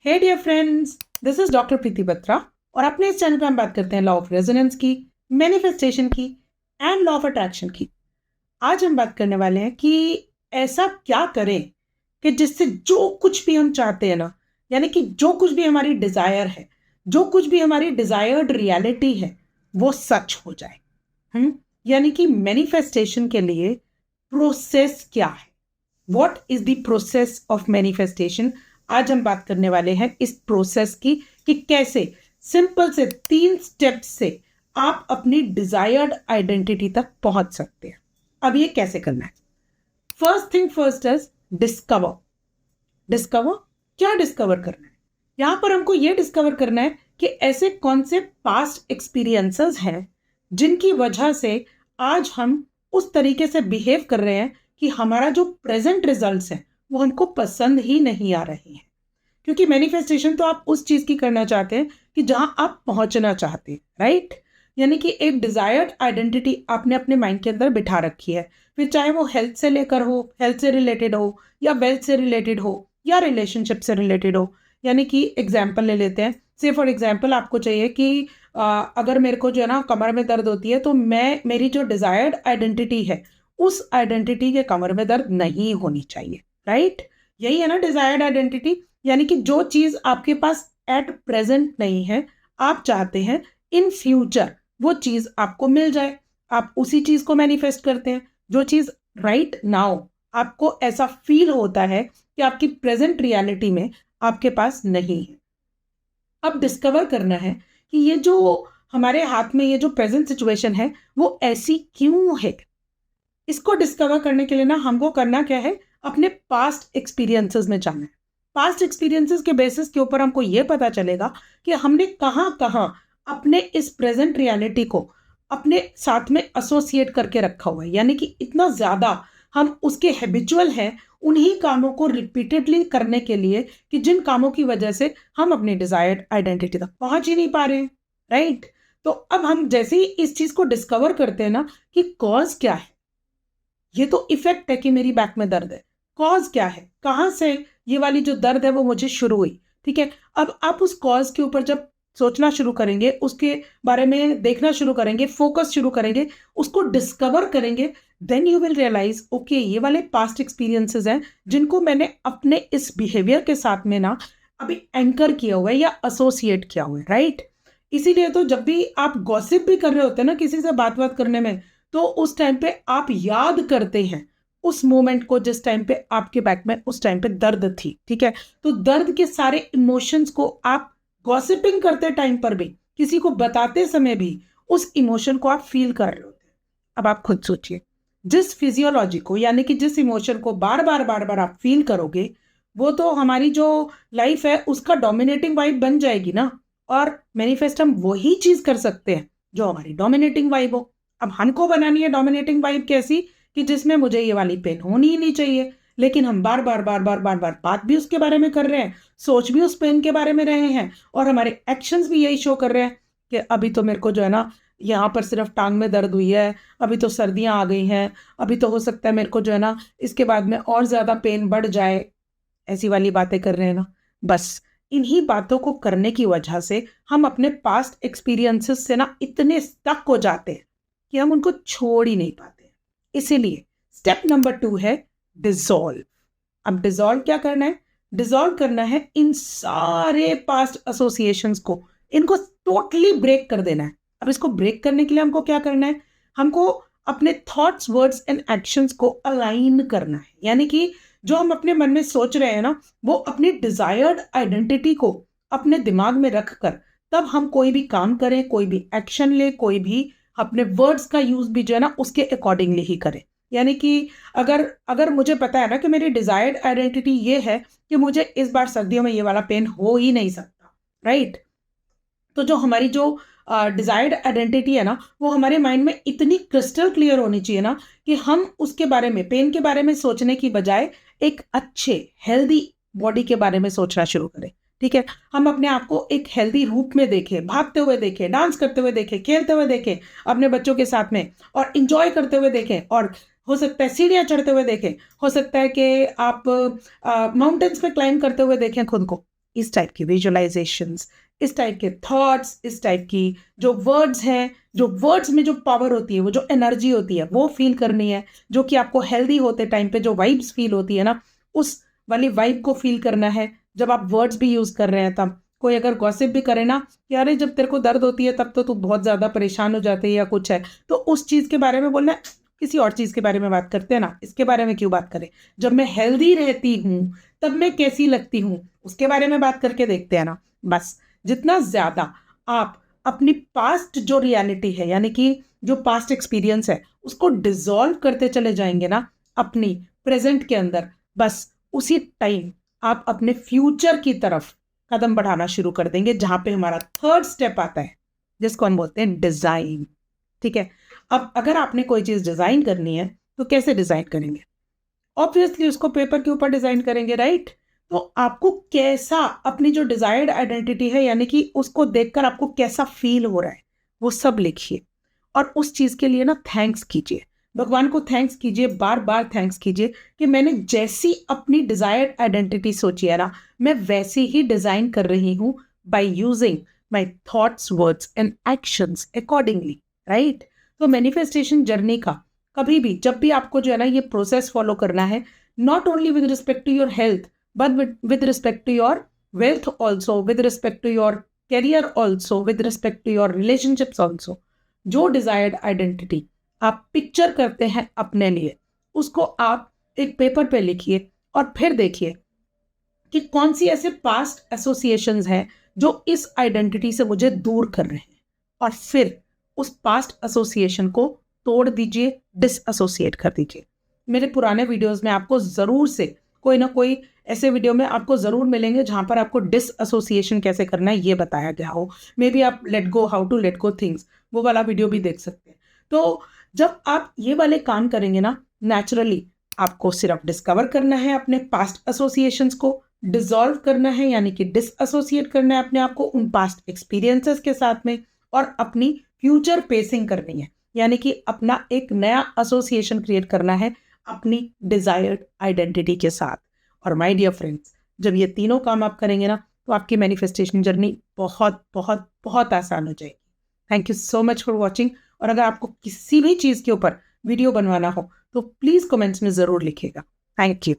Hey dear friends, this is doctor Preeti Batra और अपने इस चैनल पे हम बात करते हैं लॉ ऑफ रेजोनेंस की, मैनिफेस्टेशन की एंड लॉ ऑफ अट्रैक्शन की। आज हम बात करने वाले हैं कि ऐसा क्या करें कि जिससे जो कुछ भी हम चाहते हैं ना, यानी कि जो कुछ भी हमारी डिजायर है, जो कुछ भी हमारी डिजायर्ड रियलिटी है, वो सच हो जाए। यानी कि मैनिफेस्टेशन के लिए प्रोसेस क्या है, what is the process of manifestation. आज हम बात करने वाले हैं इस प्रोसेस की कि कैसे सिंपल से 3 स्टेप्स से आप अपनी डिजायर्ड आइडेंटिटी तक पहुंच सकते हैं। अब ये कैसे करना है? First thing first is discover. क्या डिस्कवर करना है? यहां पर हमको ये डिस्कवर करना है कि ऐसे कौन से पास्ट एक्सपीरियंसेस हैं जिनकी वजह से आज हम उस तरीके से बिहेव कर रहे हैं कि हमारा जो प्रेजेंट रिजल्ट्स हैं वो हमको पसंद ही नहीं आ रहे हैं। क्योंकि मैनिफेस्टेशन तो आप उस चीज की करना चाहते हैं कि जहां आप पहुंचना चाहते हैं, राइट? यानी कि एक डिजायर्ड आइडेंटिटी आपने अपने माइंड के अंदर बिठा रखी है, फिर चाहे वो हेल्थ से लेकर हो, हेल्थ से रिलेटेड हो, या वेल्थ से रिलेटेड हो, या रिलेशनशिप से रिलेटेड हो। यानी कि एग्जाम्पल ले लेते हैं, से फॉर एग्जाम्पल आपको चाहिए कि अगर मेरे को जो है ना कमर में दर्द होती है तो मेरी जो डिजायर्ड आइडेंटिटी है उस आइडेंटिटी के कमर में दर्द नहीं होनी चाहिए, राइट? यही है ना डिजायर्ड आइडेंटिटी। यानी कि जो चीज आपके पास एट प्रेजेंट नहीं है, आप चाहते हैं इन फ्यूचर वो चीज आपको मिल जाए। आप उसी चीज को मैनिफेस्ट करते हैं जो चीज राइट नाउ आपको ऐसा फील होता है कि आपकी प्रेजेंट रियलिटी में आपके पास नहीं है। अब डिस्कवर करना है कि ये जो हमारे हाथ में ये जो प्रेजेंट सिचुएशन है वो ऐसी क्यों है। इसको डिस्कवर करने के लिए ना हमको करना क्या है, अपने पास्ट एक्सपीरियंसेस में जाना है। पास्ट एक्सपीरियंसेस के बेसिस के ऊपर हमको ये पता चलेगा कि हमने कहाँ कहाँ अपने इस प्रेजेंट रियलिटी को अपने साथ में एसोसिएट करके रखा हुआ है। यानी कि इतना ज्यादा हम उसके हैबिचुअल हैं उन्हीं कामों को रिपीटेडली करने के लिए कि जिन कामों की वजह से हम अपनी डिजायर्ड आइडेंटिटी तक पहुंच ही नहीं पा रहे हैं, राइट? तो अब हम जैसे ही इस चीज को डिस्कवर करते हैं ना कि कॉज क्या है, ये तो इफेक्ट है कि मेरी बैक में दर्द है, कॉज क्या है, कहाँ से ये वाली जो दर्द है वो मुझे शुरू हुई, ठीक है? अब आप उस कॉज के ऊपर जब सोचना शुरू करेंगे, उसके बारे में देखना शुरू करेंगे, फोकस शुरू करेंगे, उसको डिस्कवर करेंगे, then you will realize okay ये वाले पास्ट एक्सपीरियंसेस हैं जिनको मैंने अपने इस बिहेवियर के साथ में ना अभी एंकर किया हुआ है या एसोसिएट किया हुआ है, राइट? इसीलिए तो जब भी आप गॉसिप भी कर रहे होते हैं ना किसी से बात करने में, तो उस टाइम पे आप याद करते हैं उस मोमेंट को जिस टाइम पे आपके बैक में उस टाइम पे दर्द थी, ठीक है? तो दर्द के सारे इमोशंस को आप गॉसिपिंग करते टाइम पर भी, किसी को बताते समय भी उस इमोशन को आप फील कर रहे होते हैं। अब आप खुद सोचिए, जिस फिजियोलॉजी को यानी कि जिस इमोशन को बार बार आप फील करोगे, वो तो हमारी जो लाइफ है उसका डोमिनेटिंग वाइब बन जाएगी ना। और मैनिफेस्ट हम वही चीज कर सकते हैं जो हमारी डोमिनेटिंग वाइब हो। अब हमको बनानी है डोमिनेटिंग वाइब कैसी कि जिसमें मुझे ये वाली पेन होनी ही नहीं चाहिए, लेकिन हम बार बार बात भी उसके बारे में कर रहे हैं, सोच भी उस पेन के बारे में रहे हैं, और हमारे एक्शंस भी यही शो कर रहे हैं कि अभी तो मेरे को जो है ना यहाँ पर सिर्फ टांग में दर्द हुई है, अभी तो सर्दियां आ गई हैं, अभी तो हो सकता है मेरे को जो है ना इसके बाद में और ज्यादा पेन बढ़ जाए। ऐसी वाली बातें कर रहे हैं ना। बस इन्हीं बातों को करने की वजह से हम अपने पास्ट एक्सपीरियंसेस से ना इतने स्टक हो जाते हैं कि हम उनको छोड़ ही नहीं पाते। इसीलिए स्टेप नंबर 2 है डिसॉल्व। अब डिसॉल्व क्या करना है? डिसॉल्व करना है इन सारे पास्ट एसोसिएशंस को, इनको टोटली ब्रेक कर देना है। अब इसको ब्रेक करने के लिए हमको क्या करना है? हमको अपने थॉट्स, वर्ड्स एंड एक्शंस को अलाइन करना है। यानी कि जो हम अपने मन में सोच रहे हैं ना, वो अपनी डिजायर्ड आइडेंटिटी को अपने दिमाग में रखकर तब हम कोई भी काम करें, कोई भी एक्शन ले, कोई भी अपने वर्ड्स का यूज भी जो है ना उसके अकॉर्डिंगली ही करें। यानी कि अगर अगर मुझे पता है ना कि मेरी डिजायर्ड आइडेंटिटी ये है कि मुझे इस बार सर्दियों में ये वाला पेन हो ही नहीं सकता, राइट? तो जो हमारी जो डिजायर्ड आइडेंटिटी है ना, वो हमारे माइंड में इतनी क्रिस्टल क्लियर होनी चाहिए ना कि हम उसके बारे में, पेन के बारे में सोचने की बजाय एक अच्छे हेल्दी बॉडी के बारे में सोचना शुरू करें, ठीक है? हम अपने आप को एक हेल्दी रूप में देखें, भागते हुए देखें, डांस करते हुए देखें, खेलते हुए देखें अपने बच्चों के साथ में, और इंजॉय करते हुए देखें, और हो सकता है सीढ़ियाँ चढ़ते हुए देखें, हो सकता है कि आप माउंटेन्स पे क्लाइंब करते हुए देखें खुद को। इस टाइप की विजुअलाइजेशंस, इस टाइप के थॉट्स, इस टाइप की जो वर्ड्स हैं, जो वर्ड्स में जो पावर होती है, वो जो एनर्जी होती है, वो फील करनी है। जो कि आपको हेल्दी होते टाइम पे जो वाइब्स फील होती है ना, उस वाली वाइब को फील करना है। जब आप वर्ड्स भी यूज कर रहे हैं, तब कोई अगर गॉसिप भी करे ना कि अरे जब तेरे को दर्द होती है तब तो तू बहुत ज्यादा परेशान हो जाती है या कुछ है, तो उस चीज के बारे में बोलना है, किसी और चीज के बारे में बात करते हैं ना, इसके बारे में क्यों बात करें। जब मैं हेल्दी रहती हूँ तब मैं कैसी लगती हूँ, उसके बारे में बात करके देखते हैं ना। बस जितना ज्यादा आप अपनी पास्ट जो रियलिटी है, यानी कि जो पास्ट एक्सपीरियंस है, उसको डिसॉल्व करते चले जाएंगे ना अपनी प्रेजेंट के अंदर, बस उसी टाइम आप अपने फ्यूचर की तरफ कदम बढ़ाना शुरू कर देंगे, जहां पे हमारा थर्ड स्टेप आता है, जिसको हम बोलते हैं डिजाइन। ठीक है। अब अगर आपने कोई चीज डिजाइन करनी है तो कैसे डिजाइन करेंगे? ऑब्वियसली उसको पेपर के ऊपर डिजाइन करेंगे, राइट? तो आपको कैसा, अपनी जो डिजायर्ड आइडेंटिटी है, यानी कि उसको देखकर आपको कैसा फील हो रहा है, वो सब लिखिए। और उस चीज के लिए ना थैंक्स कीजिए, भगवान को थैंक्स कीजिए, बार बार थैंक्स कीजिए कि मैंने जैसी अपनी डिजायर्ड आइडेंटिटी सोची है ना, मैं वैसी ही डिजाइन कर रही हूँ by using my thoughts, words and actions accordingly, right? तो मैनिफेस्टेशन जर्नी का कभी भी, जब भी आपको जो है ना ये प्रोसेस फॉलो करना है, not only with respect to your health, but with respect to your wealth also, with respect to your career also, with respect to your relationships also, जो डिजायर्ड आइडेंटिटी आप पिक्चर करते हैं अपने लिए, उसको आप एक पेपर पे लिखिए और फिर देखिए कि कौन सी ऐसे पास्ट एसोसिएशंस हैं जो इस आइडेंटिटी से मुझे दूर कर रहे हैं, और फिर उस पास्ट एसोसिएशन को तोड़ दीजिए, डिसएसोसिएट कर दीजिए। मेरे पुराने वीडियोस में आपको जरूर से कोई ना कोई ऐसे वीडियो में आपको जरूर मिलेंगे जहां पर आपको डिसएसोसिएशन कैसे करना है ये बताया गया हो। Maybe you let go, how to let go things, वो वाला वीडियो भी देख सकते हैं। तो जब आप ये वाले काम करेंगे ना, नेचुरली आपको सिर्फ डिस्कवर करना है अपने पास्ट एसोसिएशंस को, डिसॉल्व करना है यानी कि डिसएसोसिएट करना है अपने आप को उन पास्ट एक्सपीरियंसेस के साथ में, और अपनी फ्यूचर पेसिंग करनी है, यानी कि अपना एक नया एसोसिएशन क्रिएट करना है अपनी डिजायर्ड आइडेंटिटी के साथ। और माय डियर फ्रेंड्स, जब ये तीनों काम आप करेंगे ना, तो आपकी मैनिफेस्टेशन जर्नी बहुत बहुत बहुत आसान हो जाएगी। Thank you so much for watching. और अगर आपको किसी भी चीज़ के ऊपर वीडियो बनवाना हो तो प्लीज़ कमेंट्स में ज़रूर लिखिएगा। Thank you.